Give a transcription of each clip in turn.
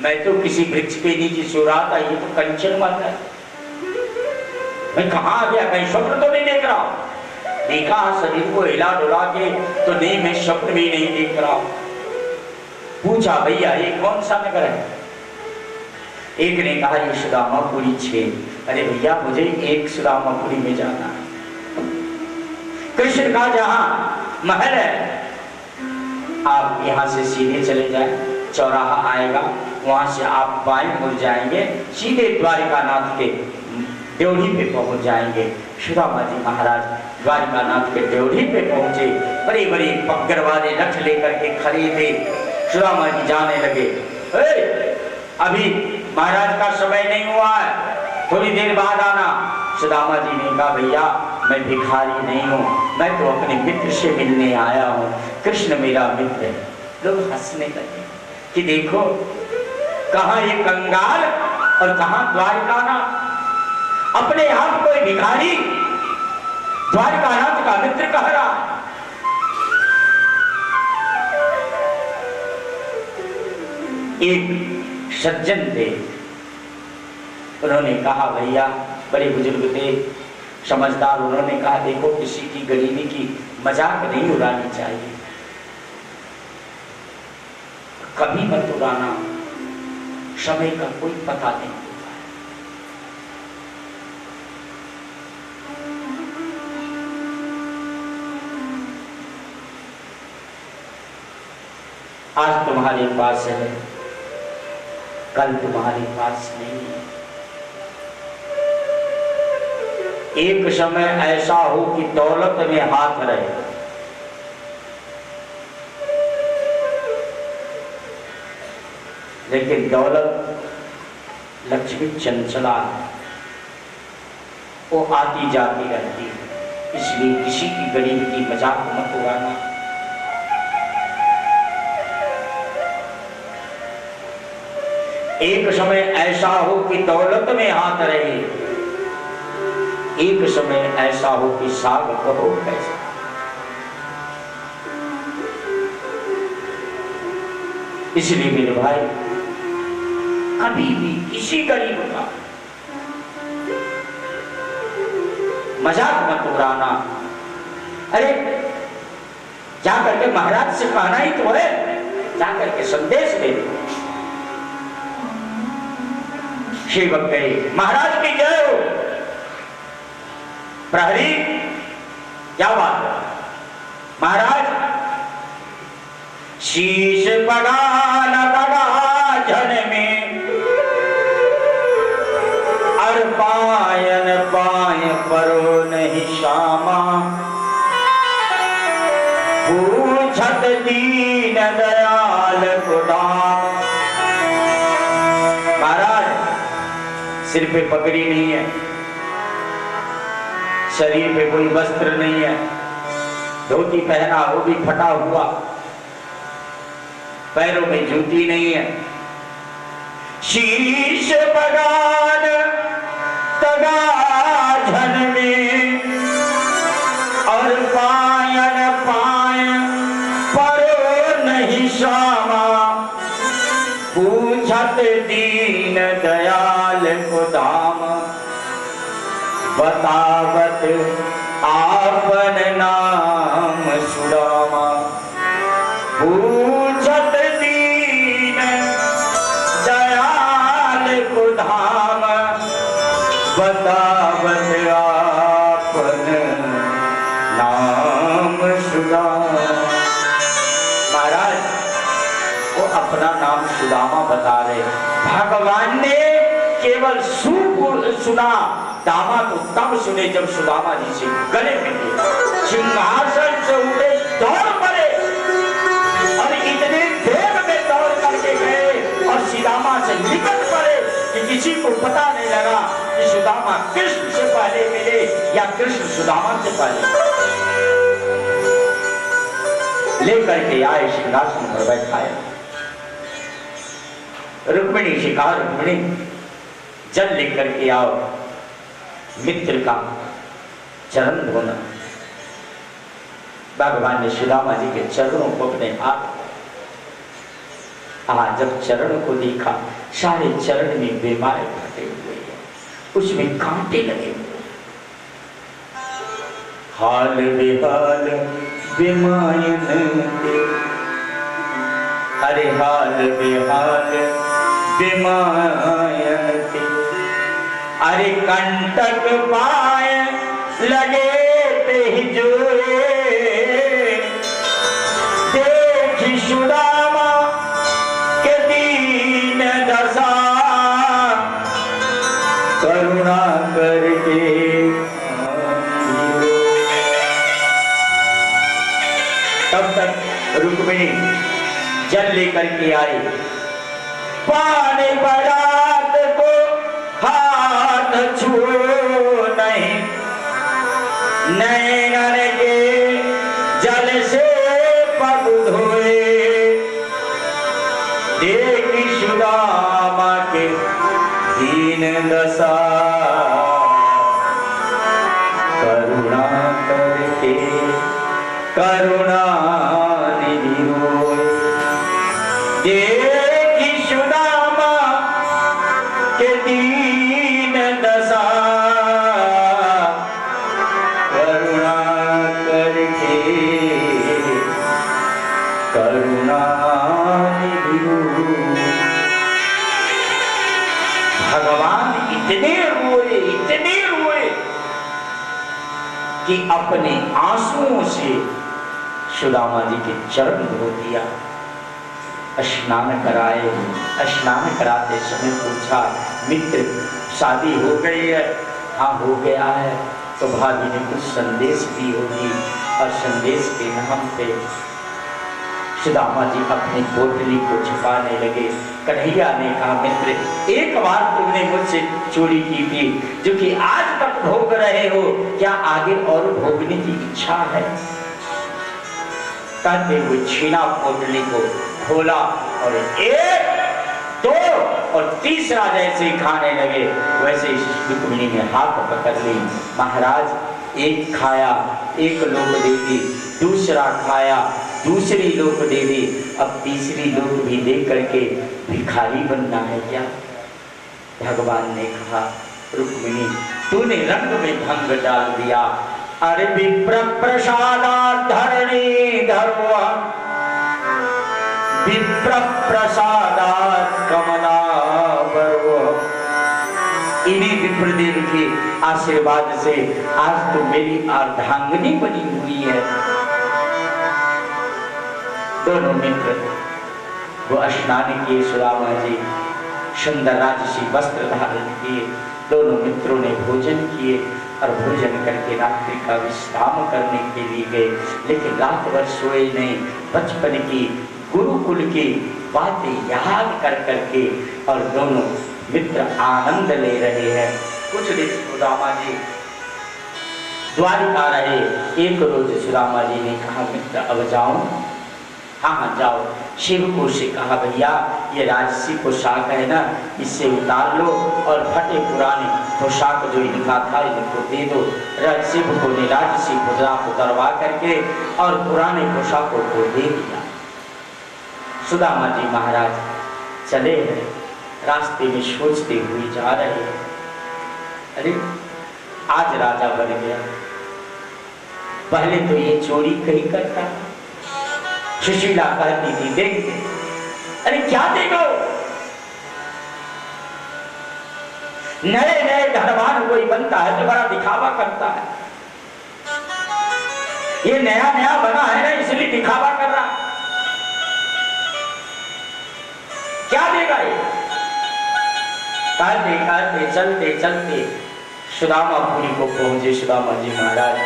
मैं तो किसी वृक्ष के नीचे सो रहा था, ये तो कंचन मत है। मैं कहाँ आ गया, कहीं स्वप्न तो नहीं देख रहा हूं। देखा शरीर को हिला डुला के तो नहीं, मैं स्वप्न भी नहीं देख रहा हूं। पूछा भैया ये कौन सा नगर है? एक ने कहा ये सुदामापुरी 6। अरे भैया मुझे एक सुदामापुरी में जाना है। कृष्ण का जहां महल है, आप यहां से सीधे चले जाएं, चौराहा आएगा, वहां से आप बाएं मुड़ जाएंगे, सीधे द्वारिकानाथ के ड्योढ़ी पे पहुंच जाएंगे। सुदामा जी महाराज द्वारिकानाथ के ड्योढ़ी पे पहुंचे। बड़े बड़े पगड़ वाले लठ लेकर के खड़े थे। सुदामा जी जाने लगे। अभी महाराज का समय नहीं हुआ है, थोड़ी देर बाद आना। सुदामा जी ने कहा भैया मैं भिखारी नहीं हूँ, मैं तो अपने मित्र से मिलने आया हूँ, कृष्ण मेरा मित्र है। लोग हंसने लगे कि देखो कहाँ ये कंगाल और कहाँ द्वारिकानाथ। अपने आप कोई भिखारी द्वारिकानाथ का मित्र कह रहा है। एक सज्जन थे, उन्होंने कहा भैया, बड़े बुजुर्ग थे, समझदार, उन्होंने कहा देखो किसी की गरीबी की मजाक नहीं उड़ानी चाहिए, कभी मत उड़ाना, समय का कोई पता नहीं होता है। आज तुम्हारे पास है, कल तुम्हारे पास नहीं है। एक समय ऐसा हो कि दौलत में हाथ रहे, लेकिन दौलत लक्ष्मी चंचला है, वो आती जाती रहती है, इसलिए किसी की गरीब की मजाक मत उड़ाना। एक समय ऐसा हो कि दौलत में हाथ रहे, एक समय ऐसा हो कि साग कहो कैसा। इसलिए मेरे भाई कभी भी किसी गरीब का मजाक मत उड़ाना। अरे जाकर के महाराज से कहना ही तो है, जाकर के संदेश दे दो। सेवक गए, महाराज की जय हो। प्रहरी क्या बात है? महाराज शीश पड़ा न पड़ा जन में, और पायन पाय परो नहीं श्यामा, पूछत दीन दयाल खुदा। महाराज सिर पे पगड़ी नहीं है, शरीर पे कोई वस्त्र नहीं है, धोती पहना वो भी फटा हुआ, पैरों में जूती नहीं है। शीश बगान तगा झन में, और पायन पाय परो नहीं श्यामा, पूछत दीन दयाल को दाम, बतावत आपन नाम सुदामा, पूछत दीन दयाल को धाम, बतावत आपन नाम सुदामा। महाराज वो अपना नाम सुदामा बता रहे। भगवान ने केवल सुना, दामा तो तब सुने जब सुदामा जी से गले मिले, सिंहासन से उठे, दौड़ पड़े, और इतने देर में दौड़ करके गए और सुदामा से निकट पड़े कि किसी को पता नहीं लगा कि सुदामा कृष्ण से पहले मिले या कृष्ण सुदामा से पहले। लेकर के आए, सिंहासन पर बैठाया। रुक्मिणी से कहा, रुक्मिणी जल लेकर के आओ, मित्र का चरण धोना। भगवान ने सुदामा जी के चरणों को अपने हाथ आज जब चरण को देखा, सारे चरण में बीमार फटे हुए हैं, उसमें कांटे लगे हुए। हाल बेहाल बेमायन के, अरे हाल बेहाल बेमायन के, अरे कंटक पाए लगे ते ही जोए, देखी सुदामा के दीन दशा, करुणा करके तब तक रुक्मिणी जल लेकर के आई। पानी बरात को हाथ छुओ नहीं, नैनन के जल से पग धोए, देखी सुदामा के दीन दशा, करुणा करके करुणा निधि रोए, देखी सुदामा के दीन दशा, करुणा करके करुणा निधि रोए। भगवान इतने रोए कि अपने आंसुओं से सुदामा जी के चरण धो दिया। स्नान कराए, स्नान कराते समय पूछा, मित्र शादी हो गई है? हाँ हो गया है। तो भाभी ने कुछ संदेश दी होगी, और संदेश के नाम पे सुदामा जी अपनी पोटली को छुपाने लगे। कन्हैया ने कहा, मित्र एक बार तुमने मुझसे चोरी की थी, जो कि आज तक भोग रहे हो, क्या आगे और भोगने की इच्छा है? कहते हुए छीना पोटली को, खोला और एक दो और तीसरा जैसे खाने लगे, वैसे रुक्मिणी ने हाथ पकड़ ली। महाराज एक खाया, एक लोक दे दी, दूसरा खाया, दूसरी लोक दे दी, अब तीसरी लोक भी दे करके भिखारी बनना है क्या? भगवान ने कहा, रुक्मिणी तूने रंग में भंग डाल दिया। अरे विप्र प्रसादात् धरणी धर्वा, विप्र प्रसादात् कमला बर्वा। इन्हीं विप्रदेव के आशीर्वाद से आज तो मेरी अर्धांगिनी बनी हुई है। दोनों मित्र वो स्नान किए, सुदामा जी सुंदर राजसी वस्त्र धारण किए। दोनों मित्रों ने भोजन किए और भोजन करके रात्रि का विश्राम करने के लिए गए, लेकिन रात भर सोए नहीं। बचपन की गुरुकुल की बातें याद कर करके और दोनों मित्र आनंद ले रहे हैं। कुछ दिन सुदामा जी द्वारिका रहे। एक रोज सुदामा जी ने कहा, मित्र अब जाऊं? हाँ जाओ। सेवकों से कहा, भैया ये राजसी पोशाक है ना, इससे उतार लो और फटे पुराने पोशाक जो इनका था इनको दे दो। सेवकों ने राजसी पोशाक उतरवा करके और पुराने पोशाकों को दे दिया। सुदामा जी महाराज चले हैं, रास्ते में सोचते हुए जा रहे हैं, अरे आज राजा बन गया। पहले तो ये चोरी कहीं करता। सुशीला कहती थी, देख अरे क्या देखो, नए नए धनवान कोई बनता है तो बड़ा दिखावा करता है। ये नया नया बना है ना, इसलिए दिखावा कर रहा। क्या देगा ये? कहते कहते चलते चलते सुदामापुरी को पहुंचे सुदामा जी महाराज।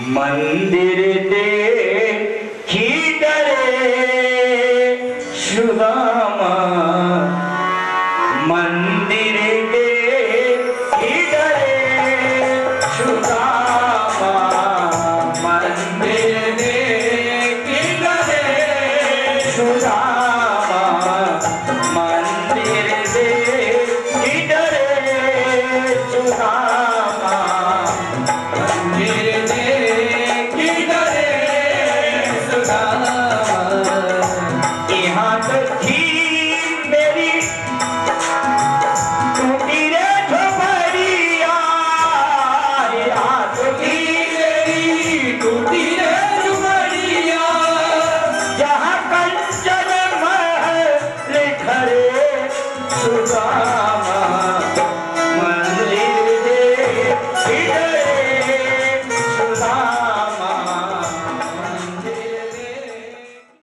मंदिर देखी डरे सुदामा